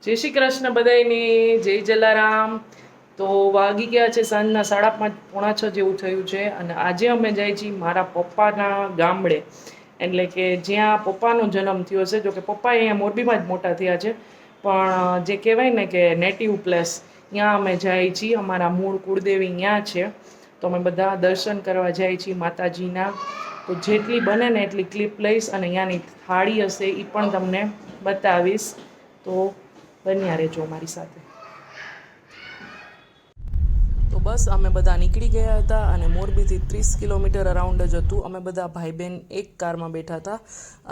જય શ્રી કૃષ્ણ બધાયને, જય જલારામ। તો વાગી ગયા છે સાંજના 5:30 પોણા 6 જેવું થયું છે અને આજે અમે જાય છીએ મારા પપ્પાના ગામડે, એટલે કે જ્યાં પપ્પાનો જન્મ થયો છે। જો કે પપ્પા અહીંયા મોરબીમાં જ મોટા થયા છે, પણ જે કહેવાય ને કે નેટિવ પ્લેસ, ત્યાં અમે જાય છીએ। અમારા મૂળ કુળદેવી ત્યાં છે, તો અમે બધા દર્શન કરવા જાય છીએ માતાજીના। તો જેટલી બને ને એટલી ક્લિપ લઈશ અને અહીંયાની થાળી હશે એ પણ તમને બતાવીશ, તો બન્યા રહેજો અમારી સાથે। તો બસ અમે બધા નીકળી ગયા હતા અને મોરબીથી 30 કિલોમીટર અરાઉન્ડ જ હતું। અમે બધા ભાઈ બહેન એક કારમાં બેઠા હતા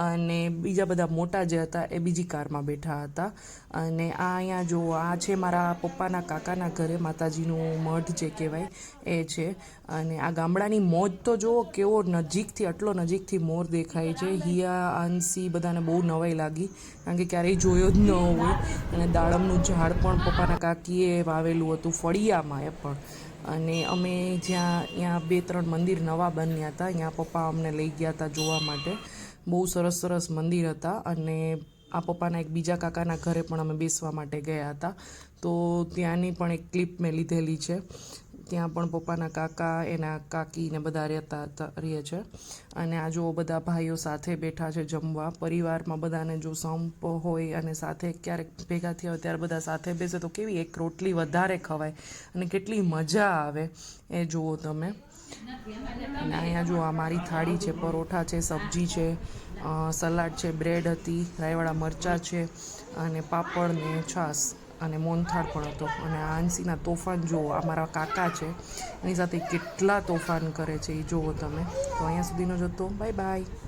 અને બીજા બધા મોટા જે હતા એ બીજી કારમાં બેઠા હતા। અને આ અહીંયા જો આ છે મારા પપ્પાના કાકાના ઘરે, માતાજીનું મઢ જે કહેવાય એ છે। અને આ ગામડાની મોજ તો જુઓ, કેવો નજીકથી, આટલો નજીકથી મોર દેખાય છે। હિયા આંસી બધાને બહુ નવાઈ લાગી, કારણ કે ક્યારેય જોયો જ ન હોય। અને દાડમનું ઝાડ પણ પપ્પાના કાકીએ વાવેલું હતું, ફળિયામાં એ પણ। અને અમે જ્યાં ત્યાં 2-3 મંદિર નવા બન્યા હતા, ત્યાં પપ્પા અમને લઈ ગયા હતા જોવા માટે। બહુ સરસ સરસ મંદિર હતા। અને આ પપ્પાના એક બીજા કાકાના ઘરે પણ અમે બેસવા માટે ગયા હતા, તો ત્યાંની પણ એક ક્લિપ મેં લીધેલી છે। ત્યાં પણ પપ્પાના કાકા, એના કાકી ને બધા રહે છે। અને આ જો બધા ભાઈઓ સાથે બેઠા છે જમવા। પરિવારમાં બધાને જો સંપ હોય અને સાથે ક્યારેક ભેગા થયા હોય ત્યારે બધા સાથે બેસે તો કેવી એક રોટલી વધારે ખવાય અને કેટલી મજા આવે એ જુઓ તમે। અને અહીંયા જો આ મારી થાળી છે, પરોઠા છે, સબ્જી છે, સલાડ છે, બ્રેડ હતી, રાઈવાળા મરચાં છે અને પાપડ ને છાશ અને મોહનથાળ પણ હતો। અને આ આંસીના તોફાન જુઓ, આ મારા કાકા છે, એની સાથે કેટલા તોફાન કરે છે એ જુઓ તમે। તો અહીંયા સુધીનો જ હતો, બાય બાય।